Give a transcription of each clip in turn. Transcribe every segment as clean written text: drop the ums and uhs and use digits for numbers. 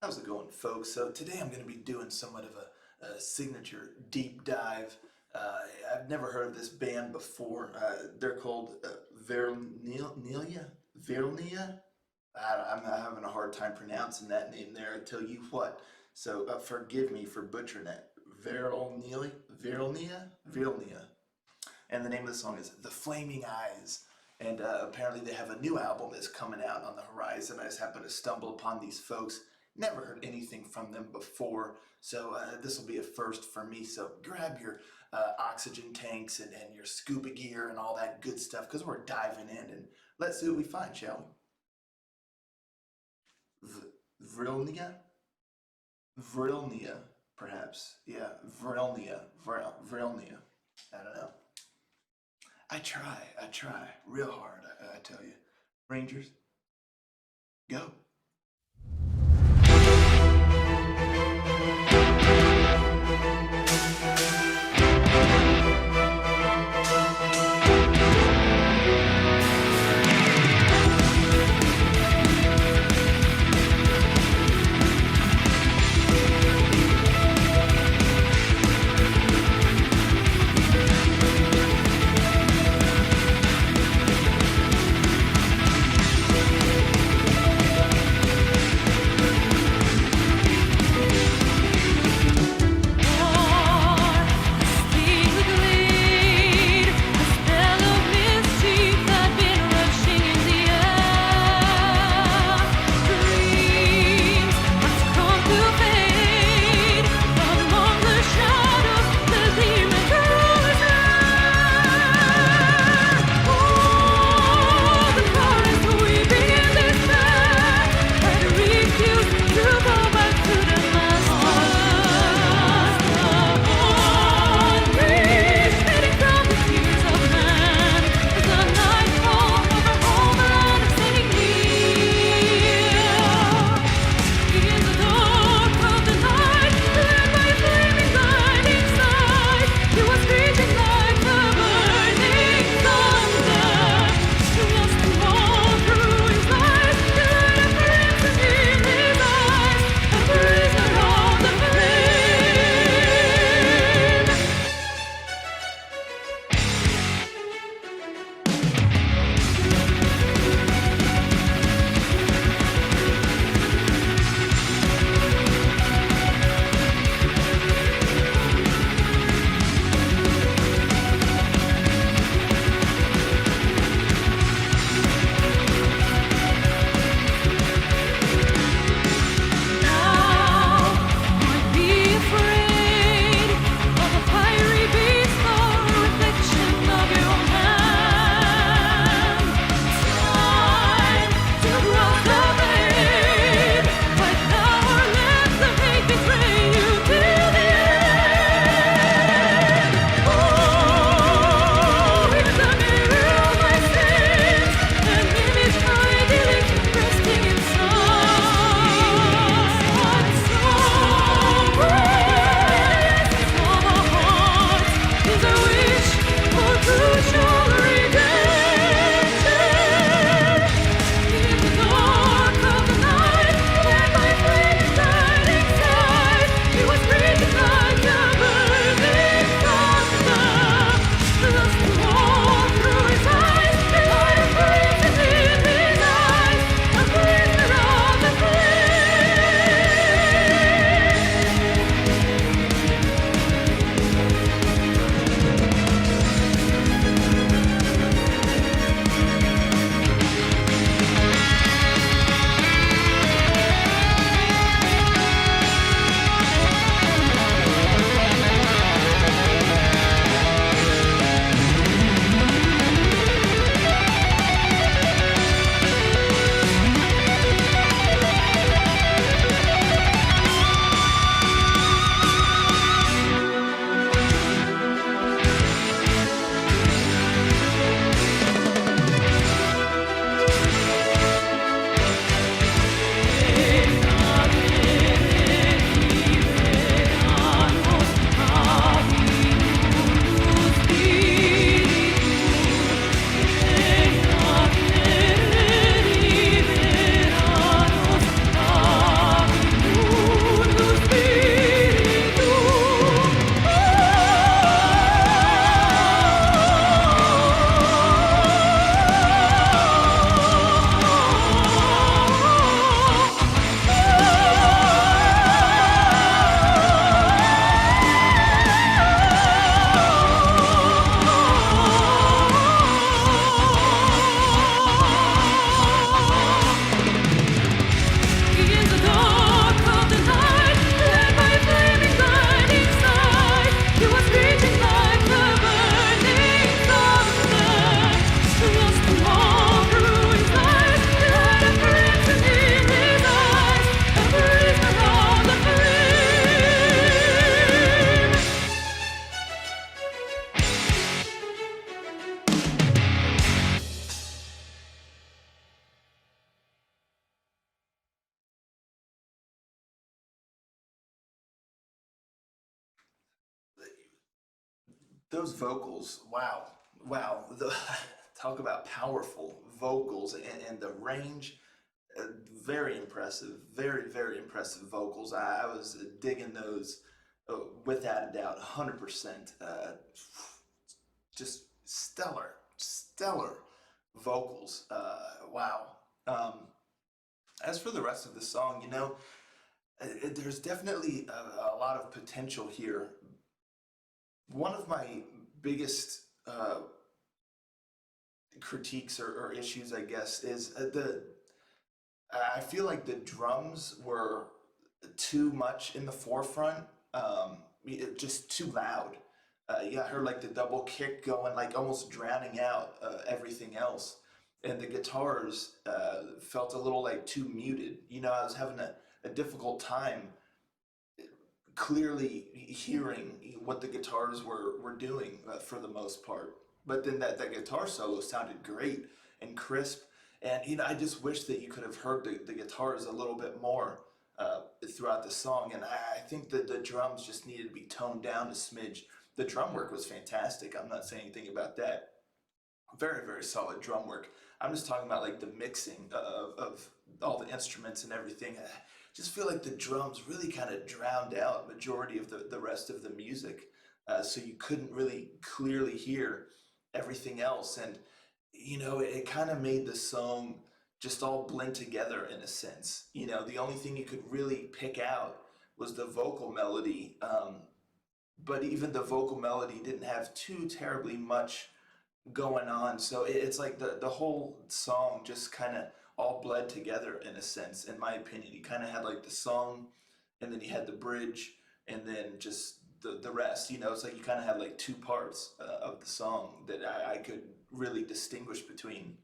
How's it going, folks? So today I'm going to be doing somewhat of a signature deep dive. I've never heard of this band before. They're called VRYLNIA. VRYLNIA. I'm having a hard time pronouncing that name there. I tell you what. So forgive me for butchering it. VRYLNIA. VRYLNIA. And the name of the song is "The Flaming Eyes." And apparently they have a new album that's coming out on the horizon. I just happened to stumble upon these folks. Never heard anything from them before, so this will be a first for me. So grab your oxygen tanks and your scuba gear and all that good stuff, because we're diving in, and let's see what we find, shall we? VRYLNIA? VRYLNIA, perhaps. Yeah, VRYLNIA. VRYLNIA. I don't know. I try real hard, I tell you. Rangers, go. Those vocals, wow, wow. Talk about powerful vocals and the range. Uh, Very impressive, very impressive vocals. I was digging those without a doubt, 100%. Just stellar vocals. Wow. Um, as for the rest of the song, there's definitely a lot of potential here. One of my biggest critiques or issues, I guess, is the I feel like the drums were too much in the forefront, just too loud. Yeah, I heard like the double kick going, like almost drowning out everything else. And the guitars felt a little like too muted. I was having a difficult time clearly hearing what the guitars were doing for the most part. But then that guitar solo sounded great and crisp. And I just wish that you could have heard the guitars a little bit more throughout the song. And I think that the drums just needed to be toned down a smidge. The drum work was fantastic. I'm not saying anything about that. Very solid drum work. I'm just talking about like the mixing of all the instruments and everything. I just feel like the drums really kind of drowned out majority of the rest of the music, so you couldn't really clearly hear everything else. And it kind of made the song just all blend together in a sense. The only thing you could really pick out was the vocal melody, but even the vocal melody didn't have too terribly much going on. So it's like the whole song just kind of all bled together in a sense, in my opinion. You kind of had like the song, and then you had the bridge, and then just the rest. It's like you kind of had like two parts of the song that I could really distinguish between.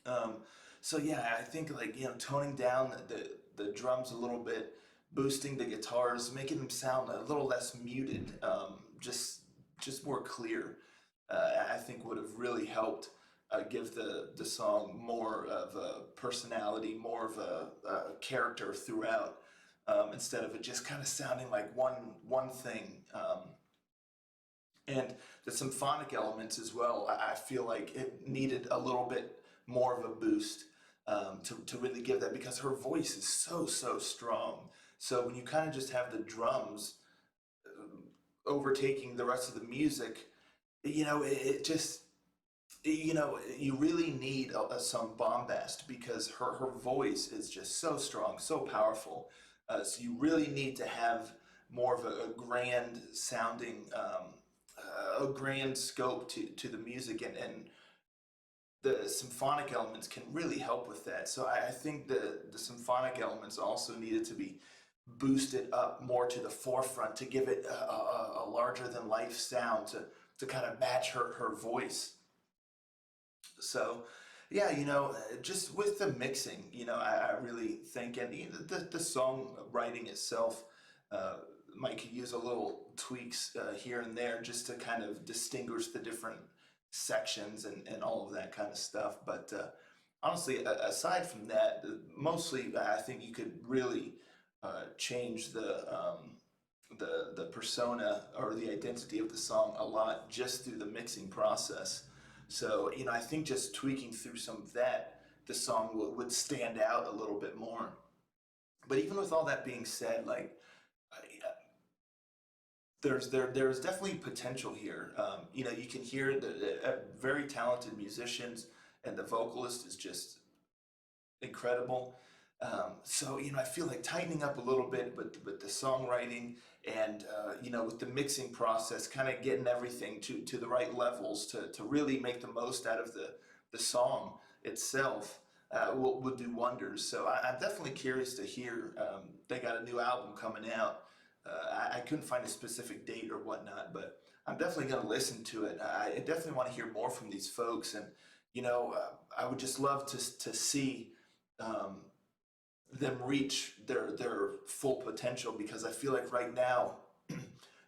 Um, so yeah, I think like toning down the drums a little bit, boosting the guitars, making them sound a little less muted, just more clear. I think would have really helped give the song more of a personality, more of a character throughout, instead of it just kind of sounding like one thing. And the symphonic elements as well, I feel like it needed a little bit more of a boost, to really give that, because her voice is so strong. So when you kind of just have the drums overtaking the rest of the music, it just, you really need some bombast, because her voice is just so strong, so powerful. So you really need to have more of a grand sounding, a grand scope to the music, and the symphonic elements can really help with that. So I think the symphonic elements also needed to be boosted up more to the forefront to give it a larger than life sound, to kind of match her voice. So, yeah, just with the mixing, I really think, and the song writing itself uh, might could use a little tweaks here and there, just to kind of distinguish the different sections and all of that kind of stuff. But honestly, aside from that, mostly I think you could really change the persona or the identity of the song a lot just through the mixing process. So I think just tweaking through some of that, the song would stand out a little bit more. But even with all that being said, like, there's definitely potential here. You can hear the very talented musicians, and the vocalist is just incredible. So I feel like tightening up a little bit with the songwriting, and with the mixing process, kind of getting everything to the right levels to really make the most out of the song itself, will do wonders. So I'm definitely curious to hear. They got a new album coming out. I couldn't find a specific date or whatnot, but I'm definitely going to listen to it. I definitely want to hear more from these folks, and I would just love to see um, them reach their full potential, because I feel like right now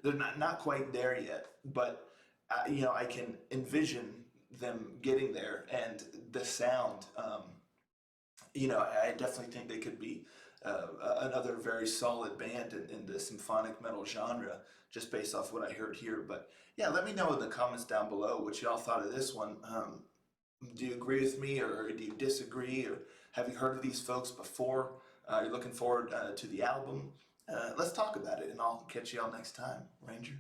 they're not quite there yet. But I can envision them getting there, and the sound. I definitely think they could be another very solid band in the symphonic metal genre, just based off what I heard here. But yeah, let me know in the comments down below what y'all thought of this one. Do you agree with me, or do you disagree, or have you heard of these folks before? You're looking forward to the album. Let's talk about it, and I'll catch y'all next time, Ranger.